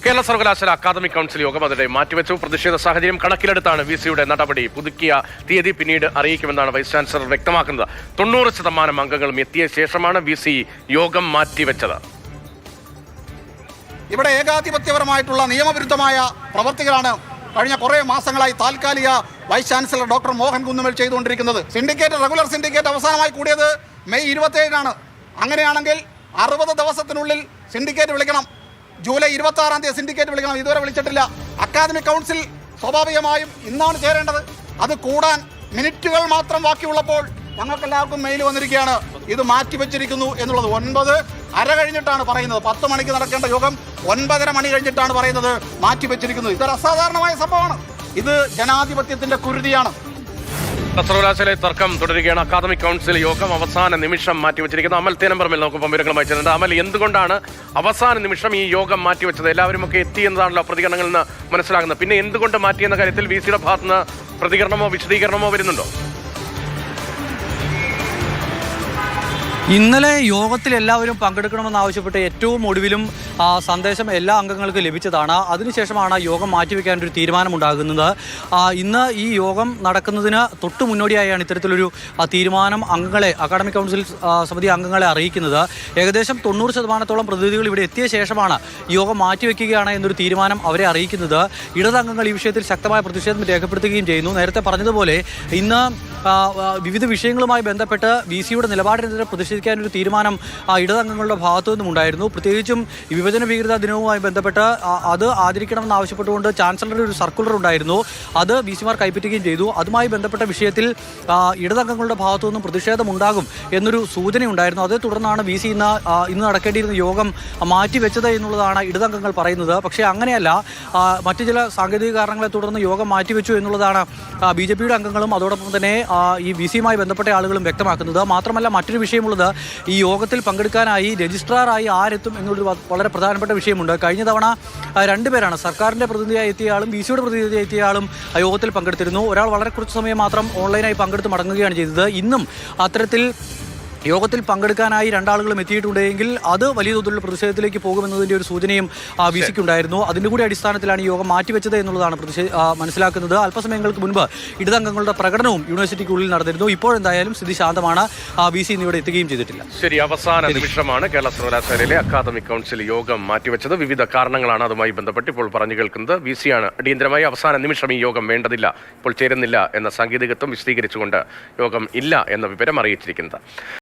കേരള സർവകലാശാല academic council യോഗം അതിനെ മാറ്റിവെച്ചു. പ്രതിഷേധ സാഹചര്യം കണക്കിലെടുത്താണ് വിസിയുടെ നടപടി. പുതുക്കിയ തീയതി പിന്നീട് അറിയിക്കുമെന്നാണ് വൈസ് ചാൻസലർ വ്യക്തമാക്കുന്നത്. 90% അംഗങ്ങളും എത്തിയ ശേഷമാണ് വിസി യോഗം മാറ്റിവെച്ചത്. ഇവിടെ ഏകാധിപത്യപരമായിട്ടുള്ള നിയമവിരുദ്ധമായ പ്രവർത്തികളാണ് കഴിഞ്ഞ കുറേ മാസങ്ങളായി താൽക്കാലിക വൈസ് ചാൻസലർ ഡോക്ടർ മോഹൻ കുന്നുമേൽ ചെയ്തുകൊണ്ടിരിക്കുന്നത്. റെഗുലർ സിൻഡിക്കേറ്റ് അവസാനമായി കൂടിയത് മെയ് 27-നാണ്. അങ്ങനെയാണെങ്കിൽ 60 ദിവസത്തിനുള്ളിൽ സിൻഡിക്കേറ്റ് വിളിക്കണം. ജൂലൈ 26-ാം തീയതി സിൻഡിക്കേറ്റ് വിളിക്കണം. ഇതുവരെ വിളിച്ചിട്ടില്ല. അക്കാദമിക് കൗൺസിൽ സ്വാഭാവികമായും ഇന്നാണ് ചേരേണ്ടത്. അത് കൂടാൻ മിനിറ്റുകൾ മാത്രം ബാക്കിയുള്ളപ്പോൾ ഞങ്ങൾക്കെല്ലാവർക്കും മെയിൽ വന്നിരിക്കുകയാണ്, ഇത് മാറ്റിവെച്ചിരിക്കുന്നു എന്നുള്ളത്. 9:30 കഴിഞ്ഞിട്ടാണ് പറയുന്നത്. 10 മണിക്ക് നടക്കേണ്ട യോഗം 9:30 മണി കഴിഞ്ഞിട്ടാണ് പറയുന്നത് മാറ്റിവെച്ചിരിക്കുന്നു. ഇതൊരു അസാധാരണമായ സംഭവമാണ്. ഇത് ജനാധിപത്യത്തിന്റെ കുരുതിയാണ്. സർവകലാശാലയിൽ തർക്കം തുടരുകയാണ്. അക്കാദമിക് കൗൺസിൽ യോഗം അവസാന നിമിഷം മാറ്റിവെച്ചിരിക്കുന്നു. അമൽ തേനമ്പറമ്പിൽ നമുക്കിപ്പം വിവരങ്ങൾ അയച്ചിട്ടുണ്ട്. അമൽ, എന്തുകൊണ്ടാണ് അവസാന നിമിഷം ഈ യോഗം മാറ്റിവെച്ചത്? എല്ലാവരും ഒക്കെ എത്തി എന്നതാണല്ലോ പ്രതികരണങ്ങളിൽ നിന്ന് മനസ്സിലാകുന്നത്. പിന്നെ എന്തുകൊണ്ട് മാറ്റിയെന്ന കാര്യത്തിൽ വിസിയുടെ ഭാഗത്തുനിന്ന് പ്രതികരണമോ വിശദീകരണമോ വരുന്നുണ്ടോ? ഇന്നലെ യോഗത്തിൽ എല്ലാവരും പങ്കെടുക്കണമെന്നാവശ്യപ്പെട്ട് ഏറ്റവും ഒടുവിലും സന്ദേശം എല്ലാ അംഗങ്ങൾക്കും ലഭിച്ചതാണ്. അതിനുശേഷമാണ് യോഗം മാറ്റിവെക്കാനൊരു തീരുമാനമുണ്ടാകുന്നത്. ഇന്ന് ഈ യോഗം നടക്കുന്നതിന് തൊട്ട് മുന്നോടിയായാണ് ഇത്തരത്തിലൊരു തീരുമാനം അക്കാദമിക് കൗൺസിൽ സമിതി അംഗങ്ങളെ അറിയിക്കുന്നത്. ഏകദേശം 90% പ്രതിനിധികൾ ഇവിടെ എത്തിയ ശേഷമാണ് യോഗം മാറ്റിവെക്കുകയാണ് എന്നൊരു തീരുമാനം അവരെ അറിയിക്കുന്നത്. ഇടതംഗങ്ങൾ ഈ വിഷയത്തിൽ ശക്തമായ പ്രതിഷേധം രേഖപ്പെടുത്തുകയും ചെയ്യുന്നു. നേരത്തെ പറഞ്ഞതുപോലെ ഇന്ന് വിവിധ വിഷയങ്ങളുമായി ബന്ധപ്പെട്ട് വിസിയുടെ നിലപാടിനെതിരെ പ്രതിഷേധിക്കാനൊരു തീരുമാനം ഇടതംഗങ്ങളുടെ ഭാഗത്തു നിന്നും ഉണ്ടായിരുന്നു. പ്രത്യേകിച്ചും വിഭജന ഭീകരതാ ദിനവുമായി ബന്ധപ്പെട്ട് അത് ആചരിക്കണമെന്ന് ആവശ്യപ്പെട്ടുകൊണ്ട് ചാൻസലറുടെ ഒരു സർക്കുലർ ഉണ്ടായിരുന്നു. അത് വിസിമാർ കൈപ്പറ്റുകയും ചെയ്തു. അതുമായി ബന്ധപ്പെട്ട വിഷയത്തിൽ ഇടതംഗങ്ങളുടെ ഭാഗത്തു നിന്നും പ്രതിഷേധമുണ്ടാകും എന്നൊരു സൂചനയുണ്ടായിരുന്നു. അതേ തുടർന്നാണ് വിസി ഇന്ന് നടക്കേണ്ടിയിരുന്ന യോഗം മാറ്റിവെച്ചത് എന്നുള്ളതാണ് ഇടതംഗങ്ങൾ പറയുന്നത്. പക്ഷേ അങ്ങനെയല്ല, മറ്റു ചില സാങ്കേതിക കാരണങ്ങളെ തുടർന്ന് യോഗം മാറ്റിവെച്ചു എന്നുള്ളതാണ് BJPയുടെ അംഗങ്ങളും അതോടൊപ്പം തന്നെ ഈ വിസിയുമായി ബന്ധപ്പെട്ട ആളുകളും വ്യക്തമാക്കുന്നത്. മാത്രമല്ല, മറ്റൊരു വിഷയമുള്ളത്, ഈ യോഗത്തിൽ പങ്കെടുക്കാനായി രജിസ്ട്രാറായി ആരെത്തും എന്നുള്ളൊരു വളരെ പ്രധാനപ്പെട്ട വിഷയമുണ്ട്. കഴിഞ്ഞ തവണ 2 പേരാണ്, സർക്കാരിൻ്റെ പ്രതിനിധിയായി എത്തിയ ആളും വിസിയുടെ പ്രതിനിധിയായി എത്തിയ ആളും യോഗത്തിൽ പങ്കെടുത്തിരുന്നു. ഒരാൾ വളരെ കുറച്ച് സമയം മാത്രം ഓൺലൈനായി പങ്കെടുത്ത് മടങ്ങുകയാണ് ചെയ്തത്. ഇന്നും അത്തരത്തിൽ യോഗത്തിൽ പങ്കെടുക്കാനായി 2 ആളുകളും എത്തിയിട്ടുണ്ടെങ്കിൽ അത് വലിയ തോതിലുള്ള പ്രതിഷേധത്തിലേക്ക് പോകുമെന്നതിൻ്റെ ഒരു സൂചനയും വിസിക്കുണ്ടായിരുന്നു. അതിൻ്റെ കൂടി അടിസ്ഥാനത്തിലാണ് ഈ യോഗം മാറ്റിവെച്ചത് എന്നുള്ളതാണ് മനസ്സിലാക്കുന്നത്. അല്പസമയങ്ങൾക്ക് മുൻപ് ഇടതംഗങ്ങളുടെ പ്രകടനവും യൂണിവേഴ്സിറ്റിക്കുള്ളിൽ നടന്നിരുന്നു. ഇപ്പോഴെന്തായാലും സ്ഥിതി ശാന്തമാണ്. വിസി ഇന്ന് ഇവിടെ എത്തുകയും ചെയ്തിട്ടില്ല. ശരി, അവസാന നിമിഷമാണ് കേരള സർവകലാശാലയിലെ അക്കാദമിക് കൗൺസിൽ യോഗം മാറ്റിവെച്ചത്. വിവിധ കാരണങ്ങളാണ് അതുമായി ബന്ധപ്പെട്ട് ഇപ്പോൾ പറഞ്ഞു കേൾക്കുന്നത്. വിസിയാണ് അടിയന്തരമായി അവസാന നിമിഷം ഈ യോഗം വേണ്ടതില്ല, ഇപ്പോൾ ചേരുന്നില്ല എന്ന സാങ്കേതികത്വം വിശദീകരിച്ചുകൊണ്ട് യോഗം ഇല്ല എന്ന വിവരം അറിയിച്ചിരിക്കുന്നത്.